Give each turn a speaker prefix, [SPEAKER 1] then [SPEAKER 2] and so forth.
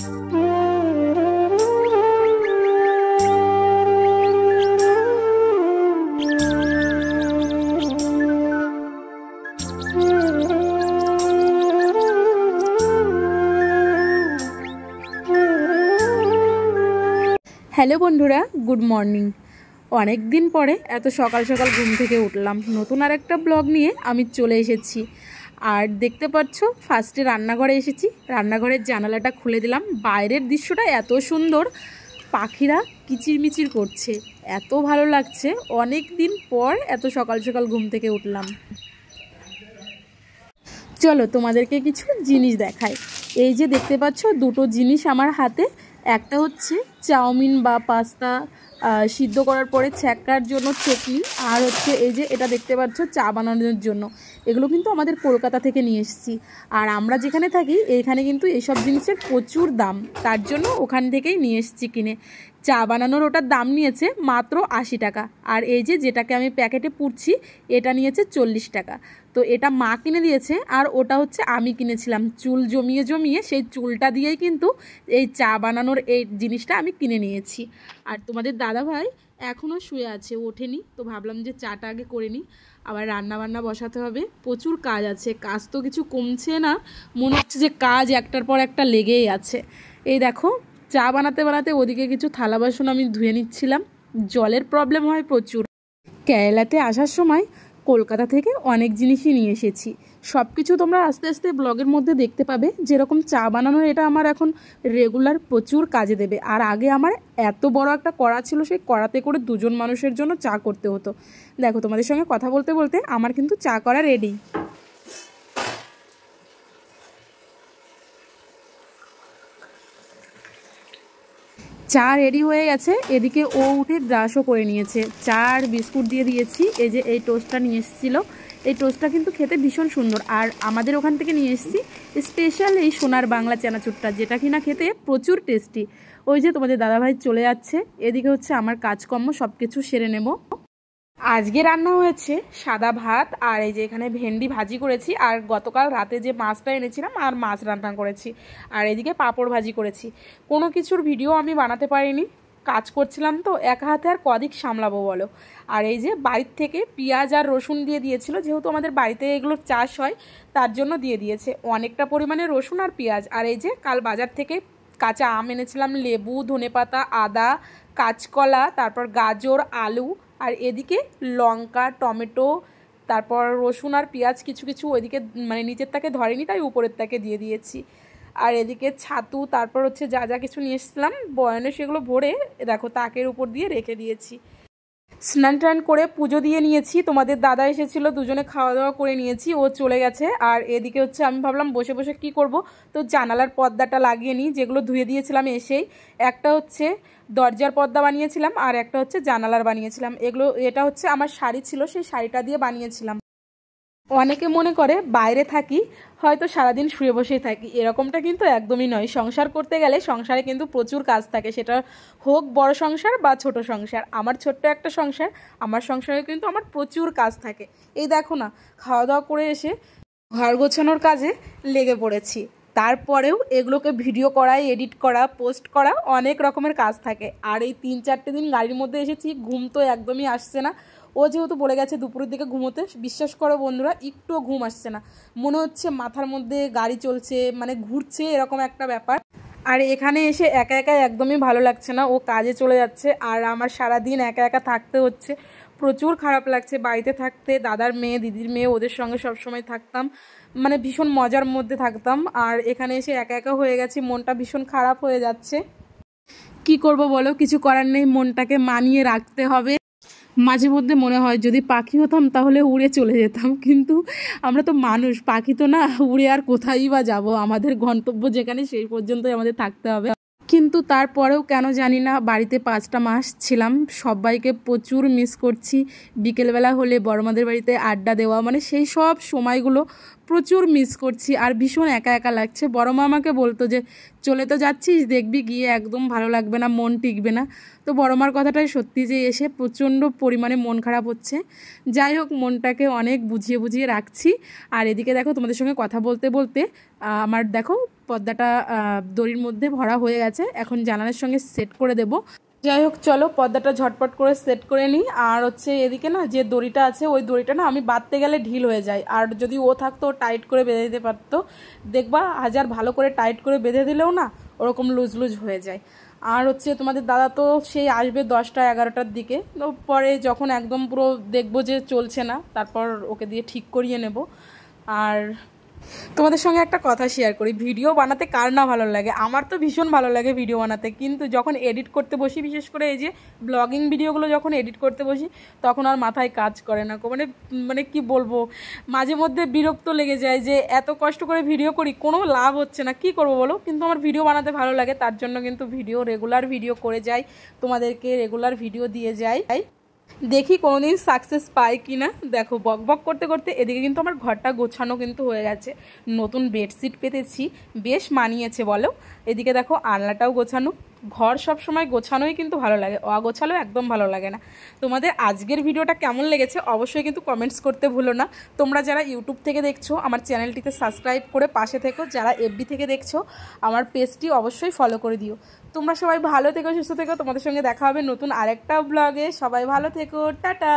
[SPEAKER 1] Hello বন্ধুরা, good morning. অনেক দিন পরে এত সকাল সকাল ঘুম থেকে উঠলাম, নতুন আর একটা ব্লগ নিয়ে আমি চলে এসেছি। আর দেখতে পাচ্ছ, ফার্স্টে রান্নাঘরে এসেছি। রান্নাঘরের জানালাটা খুলে দিলাম, বাইরের দৃশ্যটা এত সুন্দর, পাখিরা কিচিরমিচির করছে, এত ভালো লাগছে। অনেক দিন পর এত সকাল সকাল ঘুম থেকে উঠলাম। চলো তোমাদেরকে কিছু জিনিস দেখাই। এই যে দেখতে পাচ্ছ দুটো জিনিস আমার হাতে, একটা হচ্ছে চাউমিন বা পাস্তা সিদ্ধ করার পরে ছ্যাঁকার জন্য চটনি, আর হচ্ছে এই যে এটা দেখতে পাচ্ছ চা বানানোর জন্য। এগুলো কিন্তু আমাদের কলকাতা থেকে নিয়ে এসেছি। আর আমরা যেখানে থাকি এখানে কিন্তু এইসব জিনিসের প্রচুর দাম, তার জন্য ওখান থেকেই নিয়ে এসেছি কিনে। চা বানানোর ওটার দাম নিয়েছে মাত্র 80 টাকা, আর এই যে যেটাকে আমি প্যাকেটে পুড়ছি এটা নিয়েছে 40 টাকা। তো এটা মা কিনে দিয়েছে, আর ওটা হচ্ছে আমি কিনেছিলাম। চুল জমিয়ে জমিয়ে সেই চুলটা দিয়েই কিন্তু এই চা বানানোর এই জিনিসটা আমি কিনে নিয়েছি। আর তোমাদের দাদাভাই এখনও শুয়ে আছে, ওঠেনি। তো ভাবলাম যে চাটা আগে করে নিই, আবার রান্না বান্না বসাতে হবে। প্রচুর কাজ আছে, কাজ তো কিছু কমছে না, মনে হচ্ছে যে কাজ একটার পর একটা লেগেই আছে। এই দেখো, চা বানাতে বানাতে ওদিকে কিছু থালা বাসন আমি ধুয়ে নিচ্ছিলাম। জলের প্রবলেম হয় প্রচুর। কেরালাতে আসার সময় কলকাতা থেকে অনেক জিনিসই নিয়ে এসেছি। সব কিছু তোমরা আস্তে আস্তে ব্লগের মধ্যে দেখতে পাবে। যেরকম চা বানানোর এটা আমার এখন রেগুলার প্রচুর কাজে দেবে। আর আগে আমার এত বড় একটা কড়া ছিল, সেই কড়াতে করে দুজন মানুষের জন্য চা করতে হতো। দেখো, তোমাদের সঙ্গে কথা বলতে বলতে আমার কিন্তু চা করা রেডি। চা রেডি হয়ে গেছে। এদিকে ও উঠে ব্রাশও করে নিয়েছে। চা আর বিস্কুট দিয়ে দিয়েছি। এই যে এই টোস্টটা নিয়ে এসেছিলো, এই টোস্টটা কিন্তু খেতে ভীষণ সুন্দর। আর আমাদের ওখান থেকে নিয়ে এসেছি স্পেশাল এই সোনার বাংলা চানাচুরটা, যেটা কিনা খেতে প্রচুর টেস্টি। ওই যে তোমাদের দাদাভাই চলে যাচ্ছে। এদিকে হচ্ছে আমার কাজকর্ম সব কিছু সেরে নেব। আজকে রান্না হয়েছে সাদা ভাত, আর এই যে এখানে ভেন্ডি ভাজি করেছি, আর গতকাল রাতে যে মাছটা এনেছিলাম আর মাছ রান্না করেছি, আর এদিকে পাঁপড় ভাজি করেছি। কোনো কিছুর ভিডিও আমি বানাতে পারিনি, কাজ করছিলাম তো একা হাতে, আর কদিক সামলাবো বলো। আর এই যে বাড়ির থেকে পেঁয়াজ আর রসুন দিয়ে দিয়েছিল, যেহেতু আমাদের বাড়িতে এগুলোর চাষ হয় তার জন্য দিয়ে দিয়েছে অনেকটা পরিমাণে রসুন আর পেঁয়াজ। আর এই যে কাল বাজার থেকে কাঁচা আম এনেছিলাম, লেবু, ধনেপাতা, আদা, কাঁচকলা, তারপর গাজর, আলু, আর এদিকে লঙ্কা, টমেটো, তারপর রসুন আর পেঁয়াজ কিছু কিছু ওইদিকে মানে নিচের তাকে ধরেনি, তাই উপরের তাকে দিয়ে দিয়েছি। আর এদিকে ছাতু, তারপর হচ্ছে যা যা কিছু নিয়ে এসেছিলাম বয়ানে, সেগুলো ভরে দেখো তাকের উপর দিয়ে রেখে দিয়েছি। স্নান টান করে পুজো দিয়ে নিয়েছি। তোমাদের দাদা এসেছিলো, দুজনে খাওয়া দাওয়া করে নিয়েছি, ও চলে গেছে। আর এদিকে হচ্ছে আমি ভাবলাম বসে বসে কি করব, তো জানালার পর্দাটা লাগিয়ে নিই, যেগুলো ধুয়ে দিয়েছিলাম এসেই। একটা হচ্ছে দরজার পর্দা বানিয়েছিলাম, আর একটা হচ্ছে জানালার বানিয়েছিলাম। এটা হচ্ছে আমার শাড়ি ছিল, সেই শাড়িটা দিয়ে বানিয়েছিলাম। অনেকে মনে করে বাইরে থাকি হয়তো সারাদিন শুয়ে বসেই থাকি, এরকমটা কিন্তু একদমই নয়। সংসার করতে গেলে সংসারে কিন্তু প্রচুর কাজ থাকে, সেটা হোক বড় সংসার বা ছোট সংসার। আমার ছোট্ট একটা সংসার, আমার সংসারে কিন্তু আমার প্রচুর কাজ থাকে। এই দেখো না, খাওয়া দাওয়া করে এসে ঘর গোছানোর কাজে লেগে পড়েছি। তারপরেও এগুলোকে ভিডিও করা, এডিট করা, পোস্ট করা, অনেক রকমের কাজ থাকে। আর এই 3-4টে দিন গাড়ির মধ্যে এসেছি, ঘুম তো একদমই আসছে না। ও যেহেতু বলে গেছে দুপুরের দিকে ঘুমোতে, বিশ্বাস করো বন্ধুরা, একটুও ঘুম আসছে না। মনে হচ্ছে মাথার মধ্যে গাড়ি চলছে, মানে ঘুরছে, এরকম একটা ব্যাপার। আর এখানে এসে একা একা একদমই ভালো লাগছে না। ও কাজে চলে যাচ্ছে, আর আমার সারাদিন একা একা থাকতে হচ্ছে। প্রচুর খারাপ লাগছে বাড়িতে থাকতে। দাদার মেয়ে, দিদির মেয়ে, ওদের সঙ্গে সবসময় থাকতাম, মানে ভীষণ মজার মধ্যে থাকতাম। আর এখানে এসে একা একা হয়ে গেছি, মনটা ভীষণ খারাপ হয়ে যাচ্ছে। কি করব বলো, কিছু করার নেই, মনটাকে মানিয়ে রাখতে হবে। মাঝে মধ্যে মনে হয় যদি পাখি হতাম তাহলে উড়ে চলে যেতাম, কিন্তু আমরা তো মানুষ, পাখি তো না, উড়ে আর কোথায় বা যাব। আমাদের গন্তব্য যেখানে সেই পর্যন্তই আমাদের থাকতে হবে। কিন্তু তারপরেও কেন জানি না, বাড়িতে 5টা মাস ছিলাম, সবাইকে প্রচুর মিস করছি। বিকেলবেলা হলে বড়মাদের বাড়িতে আড্ডা দেওয়া, মানে সেই সব সময়গুলো প্রচুর মিস করছি। আর ভীষণ একা একা লাগছে। বড় মা আমাকে বলতো যে চলে তো যাচ্ছিস, দেখবি গিয়ে একদম ভালো লাগবে না, মন টিকবে না। তো বড় মার কথাটাই সত্যি, যে এসে প্রচণ্ড পরিমাণে মন খারাপ হচ্ছে। যাই হোক, মনটাকে অনেক বুঝিয়ে বুঝিয়ে রাখছি। আর এদিকে দেখো, তোমাদের সঙ্গে কথা বলতে বলতে আমার দেখো পর্দাটা দড়ির মধ্যে ভরা হয়ে গেছে, এখন জানালার সঙ্গে সেট করে দেব। যাই হোক চলো পর্দাটা ঝটপট করে সেট করে নিই। আর হচ্ছে এদিকে না যে দড়িটা আছে ওই দড়িটা না আমি বাঁধতে গেলে ঢিল হয়ে যায়, আর যদি ও থাকতো টাইট করে বেঁধে দিতে পারতো। দেখবা হাজার ভালো করে টাইট করে বেঁধে দিলেও না ওরকম লুজ লুজ হয়ে যায়। আর হচ্ছে তোমাদের দাদা তো সেই আসবে 10টা 11টার দিকে, তো পরে যখন একদম পুরো দেখবো যে চলছে না তারপর ওকে দিয়ে ঠিক করিয়ে নেব। আর তোমাদের সঙ্গে একটা কথা শেয়ার করি, ভিডিও বানাতে কার না ভালো লাগে, আমার তো ভীষণ ভালো লাগে ভিডিও বানাতে, কিন্তু যখন এডিট করতে বসি, বিশেষ করে এই যে ব্লগিং ভিডিওগুলো যখন এডিট করতে বসি তখন আর মাথায় কাজ করে না। মানে মানে কি বলবো, মাঝে মধ্যে বিরক্ত লেগে যায় যে এত কষ্ট করে ভিডিও করি কোনো লাভ হচ্ছে না, কি করব বলো। কিন্তু আমার ভিডিও বানাতে ভালো লাগে, তার জন্য কিন্তু রেগুলার ভিডিও করে যাই, তোমাদেরকে রেগুলার ভিডিও দিয়ে যাই। দেখি কোনোদিন সাকসেস পাই কি না। দেখো বক বক করতে করতে এদিকে কিন্তু আমার ঘরটা গোছানো কিন্তু হয়ে গেছে, নতুন বেডশিট পেতেছি, বেশ মানিয়েছে বলো। এদিকে দেখো আলনাটাও গোছানো। ঘর সব সময় গোছানোই কিন্তু ভালো লাগে, অগোছালো একদম ভালো লাগে না। তোমাদের আজকের ভিডিওটা কেমন লেগেছে অবশ্যই কিন্তু কমেন্টস করতে ভুলো না। তোমরা যারা ইউটিউব থেকে দেখছো আমার চ্যানেলটিতে সাবস্ক্রাইব করে পাশে থেকো, যারা এফবি থেকে দেখছো আমার পেজটি অবশ্যই ফলো করে দিও। তোমরা সবাই ভালো থেকো, সুস্থ থেকো, তোমাদের সঙ্গে দেখা হবে নতুন আরেকটা ব্লগে। সবাই ভালো থেকো, টাটা।